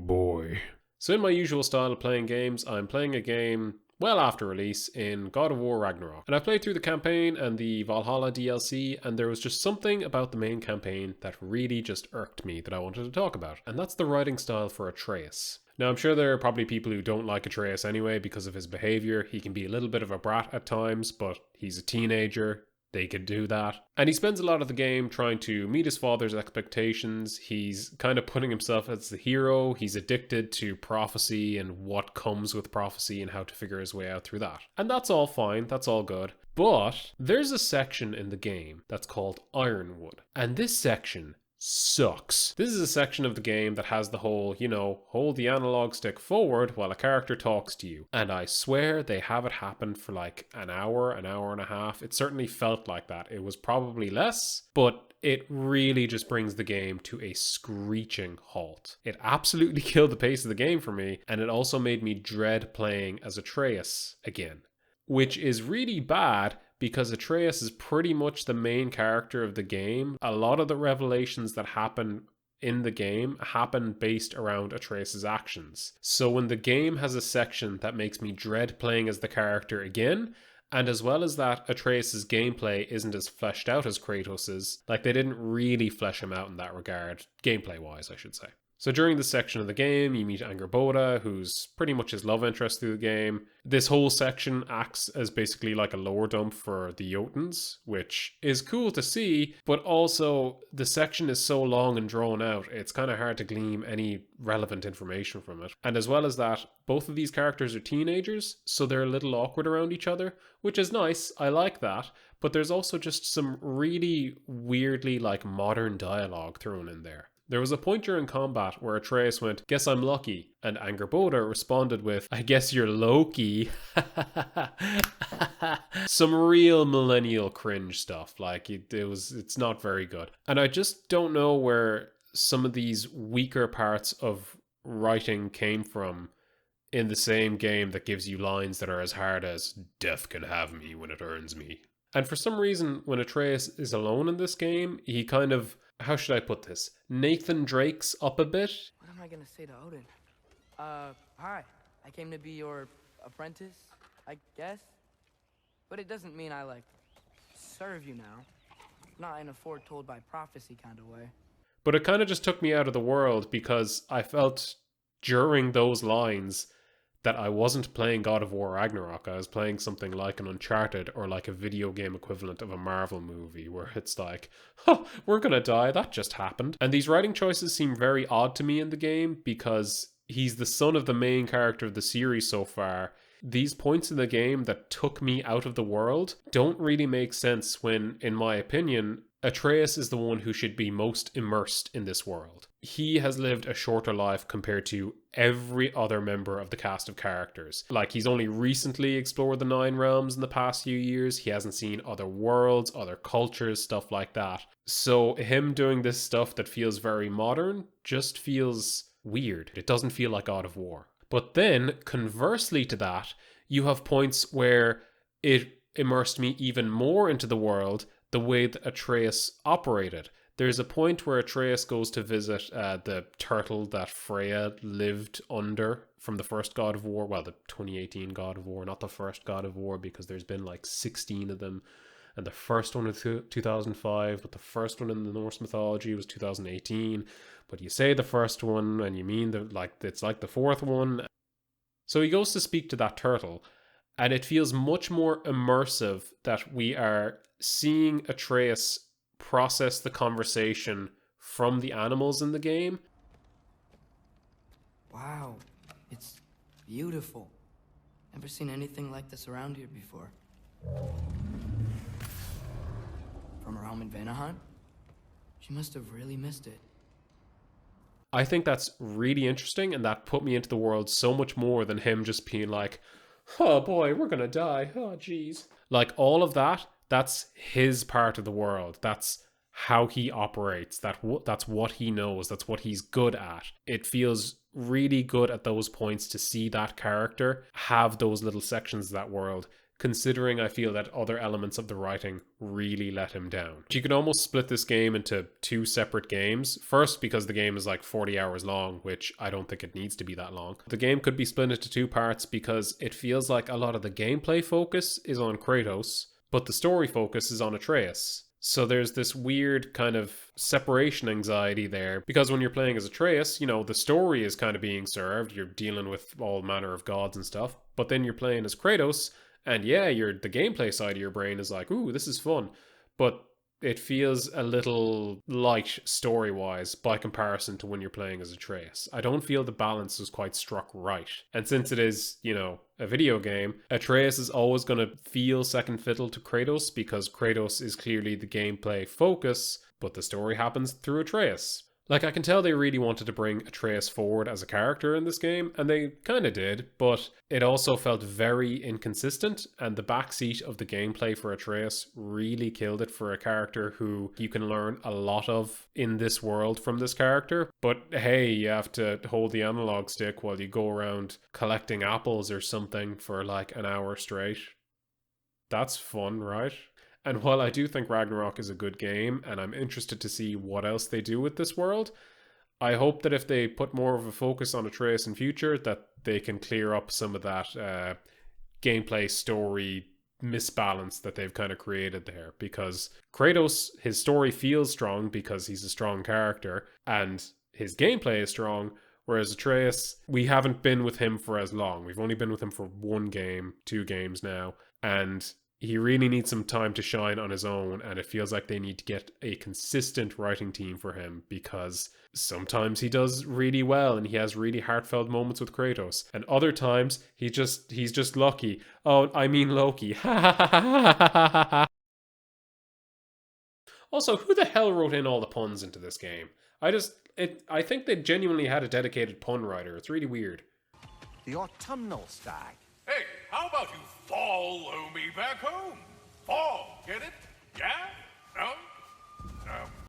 boy. So in my usual style of playing games, I'm playing a game well after release in God of War Ragnarok. And I played through the campaign and the Valhalla DLC, and there was just something about the main campaign that really just irked me that I wanted to talk about. And that's the writing style for Atreus. Now, I'm sure there are probably people who don't like Atreus anyway because of his behavior. He can be a little bit of a brat at times, but he's a teenager. They could do that. And he spends a lot of the game trying to meet his father's expectations. He's kind of putting himself as the hero. He's addicted to prophecy and what comes with prophecy and how to figure his way out through that. And that's all fine. That's all good. But there's a section in the game that's called Ironwood. And this section sucks. This is a section of the game that has the whole, hold the analog stick forward while a character talks to you. And I swear they have it happen for like an hour and a half. It certainly felt like that. It was probably less, but it really just brings the game to a screeching halt. It absolutely killed the pace of the game for me, and it also made me dread playing as Atreus again, which is really bad because Atreus is pretty much the main character of the game. A lot of the revelations that happen in the game happen based around Atreus' actions. So when the game has a section that makes me dread playing as the character again, and as well as that, Atreus' gameplay isn't as fleshed out as Kratos', like they didn't really flesh him out in that regard, gameplay-wise, I should say. So during this section of the game, you meet Angrboda, who's pretty much his love interest through the game. This whole section acts as basically like a lower dump for the Jotuns, which is cool to see, but also the section is so long and drawn out, it's kind of hard to glean any relevant information from it. And as well as that, both of these characters are teenagers, so they're a little awkward around each other, which is nice, I like that, but there's also just some really weirdly like modern dialogue thrown in there. There was a point during combat where Atreus went, "Guess I'm lucky," and Angrboda responded with, "I guess you're Loki." Some real millennial cringe stuff. Like it's not very good. And I just don't know where some of these weaker parts of writing came from in the same game that gives you lines that are as hard as "death can have me when it earns me." And for some reason, when Atreus is alone in this game, he kind of, how should I put this? Nathan Drake's up a bit. What am I gonna say to Odin? Hi. I came to be your apprentice, I guess. But it doesn't mean I, serve you now. Not in a foretold by prophecy kind of way. But it kind of just took me out of the world because I felt during those lines that I wasn't playing God of War Ragnarok. I was playing something like an Uncharted or like a video game equivalent of a Marvel movie where it's like, we're gonna die, that just happened. And these writing choices seem very odd to me in the game because he's the son of the main character of the series so far. These points in the game that took me out of the world don't really make sense when, in my opinion, Atreus is the one who should be most immersed in this world. He has lived a shorter life compared to every other member of the cast of characters. Like, he's only recently explored the 9 realms in the past few years. He hasn't seen other worlds, other cultures, stuff like that. So him doing this stuff that feels very modern just feels weird. It doesn't feel like God of War. But then, conversely to that, you have points where it immersed me even more into the world, the way that Atreus operated. There's a point where Atreus goes to visit the turtle that Freya lived under from the first God of War. Well, the 2018 God of War, not the first God of War, because there's been like 16 of them. And the first one was 2005, but the first one in the Norse mythology was 2018. But you say the first one and you mean it's like the fourth one. So he goes to speak to that turtle, and it feels much more immersive that we are seeing Atreus process the conversation from the animals in the game. Wow, it's beautiful. Never seen anything like this around here before. From her home in Vanaheim? She must have really missed it. I think that's really interesting, and that put me into the world so much more than him just being like, "Oh boy, we're gonna die, oh geez." Like, all of that, that's his part of the world. That's how he operates. That's what he knows. That's what he's good at. It feels really good at those points to see that character have those little sections of that world considering I feel that other elements of the writing really let him down. You could almost split this game into 2 separate games. First, because the game is like 40 hours long, which I don't think it needs to be that long. The game could be split into 2 parts because it feels like a lot of the gameplay focus is on Kratos, but the story focus is on Atreus. So there's this weird kind of separation anxiety there, because when you're playing as Atreus, you know, the story is kind of being served, you're dealing with all manner of gods and stuff, but then you're playing as Kratos, and yeah, the gameplay side of your brain is like, ooh, this is fun, but it feels a little light story-wise by comparison to when you're playing as Atreus. I don't feel the balance is quite struck right. And since it is, you know, a video game, Atreus is always going to feel second fiddle to Kratos because Kratos is clearly the gameplay focus, but the story happens through Atreus. Like, I can tell they really wanted to bring Atreus forward as a character in this game, and they kind of did, but it also felt very inconsistent, and the backseat of the gameplay for Atreus really killed it for a character who you can learn a lot of in this world from this character. But hey, you have to hold the analog stick while you go around collecting apples or something for like an hour straight. That's fun, right? And while I do think Ragnarok is a good game, and I'm interested to see what else they do with this world, I hope that if they put more of a focus on Atreus in future, that they can clear up some of that gameplay story misbalance that they've kind of created there. Because Kratos, his story feels strong because he's a strong character, and his gameplay is strong, whereas Atreus, we haven't been with him for as long. We've only been with him for 1 game, 2 games now, and he really needs some time to shine on his own, and it feels like they need to get a consistent writing team for him, because sometimes he does really well and he has really heartfelt moments with Kratos, and other times he's just lucky. Oh, I mean Loki. Also, who the hell wrote in all the puns into this game? I think they genuinely had a dedicated pun writer. It's really weird. The autumnal stag. Hey, how about you follow me back home?